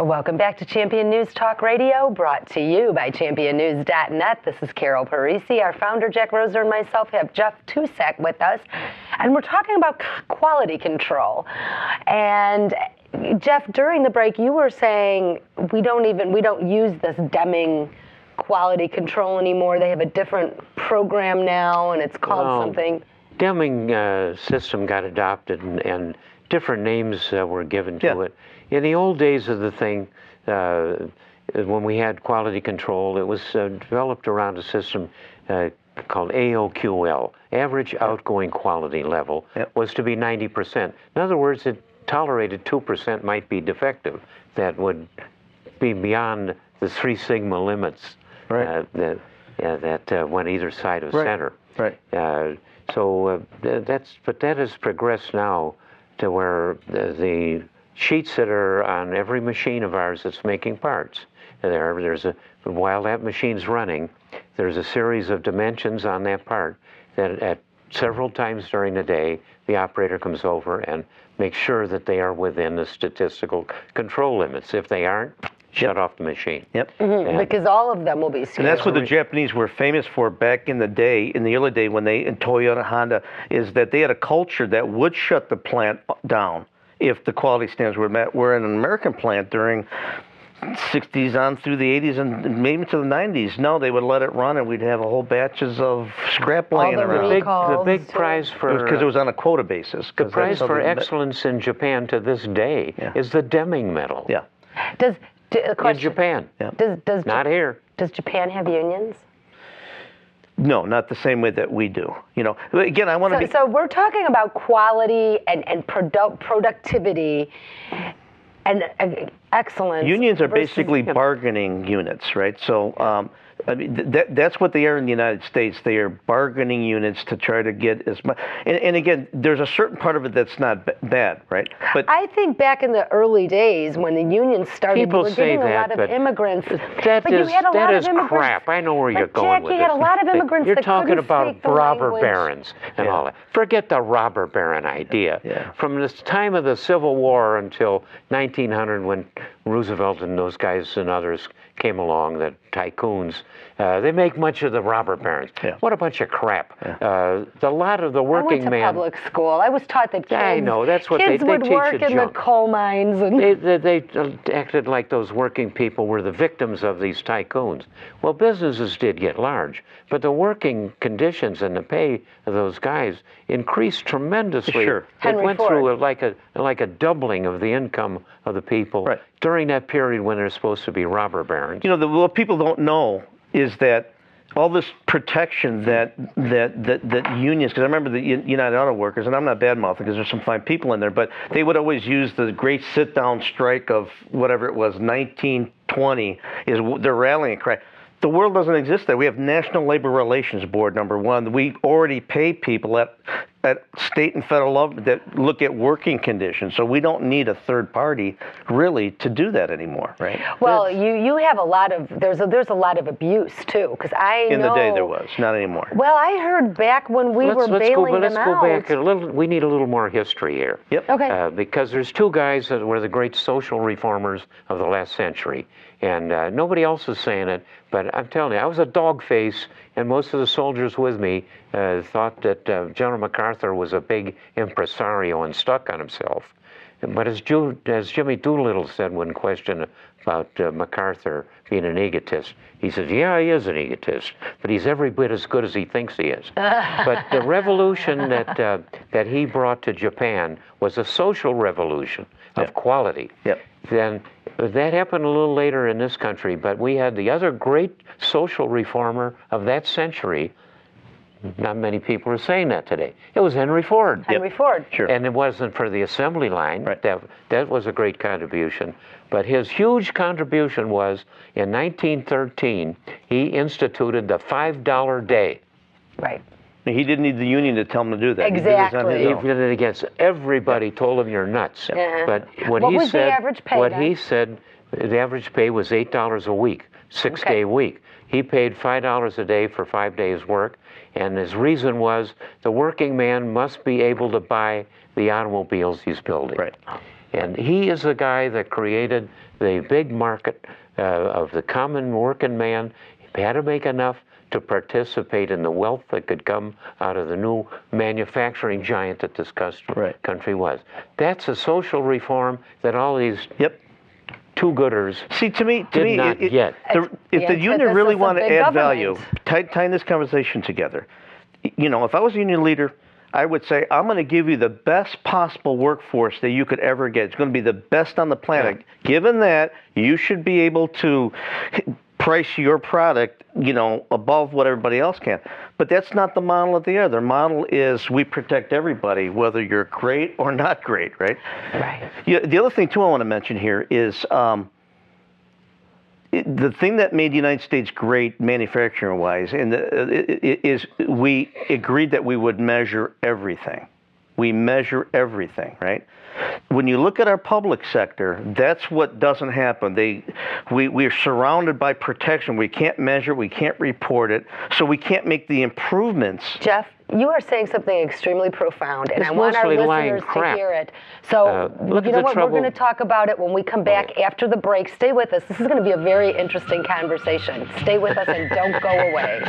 Welcome back to Champion News Talk Radio, brought to you by championnews.net. This is Carol Parisi. Our founder, Jack Roser, and myself have Jeff Tucek with us, and we're talking about quality control. And Jeff, during the break, you were saying we don't use this Deming quality control anymore. They have a different program now, and it's called something. Deming system got adopted, and different names were given to it. In the old days of the thing, when we had quality control, it was developed around a system called AOQL, average outgoing quality level, was to be 90%. In other words, it tolerated 2% might be defective. That would be beyond the 3 sigma limits that went either side of center. Right. But that has progressed now to where the sheets that are on every machine of ours that's making parts. While that machine's running, there's a series of dimensions on that part that at several times during the day, the operator comes over and makes sure that they are within the statistical control limits. If they aren't, shut off the machine. Because all of them will be scanned. And that's what the Japanese were famous for back in the day, in the early day when they, in Toyota, Honda, is that they had a culture that would shut the plant down if the quality standards were met. Where in an American plant during 60s on through the 80s and maybe to the 90s, no, they would let it run and we'd have a whole batches of scrap laying around. The big prize for... Because it was on a quota basis. The prize for excellence in Japan to this day is the Deming medal. In Japan. Not here. Does Japan have unions? No, not the same way that we do. You know, again, I want to be... So we're talking about quality and productivity and excellence. Unions are basically bargaining units, right? So I mean, that's what they are in the United States. They are bargaining units to try to get as much. And again, there's a certain part of it that's not bad, right? But I think back in the early days when the unions started, we were getting a lot of immigrants. That is crap. I know where you're going with this. You had a lot of immigrants You're that talking couldn't about speak the robber language. barons and all that. Forget the robber baron idea. From the time of the Civil War until 1900, when Roosevelt and those guys and others came along, the tycoons, they make much of the robber barons. What a bunch of crap. A lot of the working man... I went to public school. I was taught that kids, I know, that's what they teach would work in the coal mines. And they acted like those working people were the victims of these tycoons. Well, businesses did get large, but the working conditions and the pay of those guys increased tremendously. It went through like a doubling of the income of the people during that period when they're supposed to be robber barons. You know, what people don't know is that all this protection that unions, because I remember the United Auto Workers, and I'm not bad-mouthing because there's some fine people in there, but they would always use the great sit-down strike of whatever it was, 1920, is their rallying cry. The world doesn't exist there. We have National Labor Relations Board, number one. We already pay people at state and federal level that look at working conditions. So we don't need a third party really to do that anymore, right? Well, you have a lot of, there's a lot of abuse too, because I know. In the day there was, not anymore. Well, I heard back when we were bailing them out. Let's go back a little. We need a little more history here. Okay. Because there's two guys that were the great social reformers of the last century. And nobody else is saying it, but I'm telling you, I was a dog face, and most of the soldiers with me thought that General MacArthur was a big impresario and stuck on himself. But as Jimmy Doolittle said when questioned about MacArthur being an egotist, he says, yeah, he is an egotist, but he's every bit as good as he thinks he is. But the revolution that he brought to Japan was a social revolution of quality. Then that happened a little later in this country, but we had the other great social reformer of that century. Not many people are saying that today. It was Henry Ford. Henry Ford. Sure. And it wasn't for the assembly line. That was a great contribution. But his huge contribution was, in 1913, he instituted the $5 day. Right. He didn't need the union to tell him to do that. Exactly. He did it against everybody. Told him you're nuts. But what he said, the average pay? He said, the average pay was $8 a week, 6-day week. He paid $5 a day for 5 days' work, and his reason was the working man must be able to buy the automobiles he's building. And he is the guy that created the big market of the common working man. He had to make enough to participate in the wealth that could come out of the new manufacturing giant that this country was. That's a social reform that all these two-gooders did not get. If the union really want to add value, tying this conversation together, you know, if I was a union leader, I would say, I'm going to give you the best possible workforce that you could ever get. It's going to be the best on the planet. Yeah. Given that, you should be able to price your product, you know, above what everybody else can. But that's not the model that they are. Their model is we protect everybody, whether you're great or not great, right? Right. Yeah, the other thing, too, I want to mention here is the thing that made the United States great manufacturing-wise is we agreed that we would measure everything. We measure everything, right? When you look at our public sector, that's what doesn't happen. We are surrounded by protection. We can't measure, we can't report it, so we can't make the improvements. Jeff, you are saying something extremely profound, and I want our listeners to hear it. So, you know what, we're going to talk about it when we come back after the break. Stay with us. This is going to be a very interesting conversation. Stay with us and don't go away.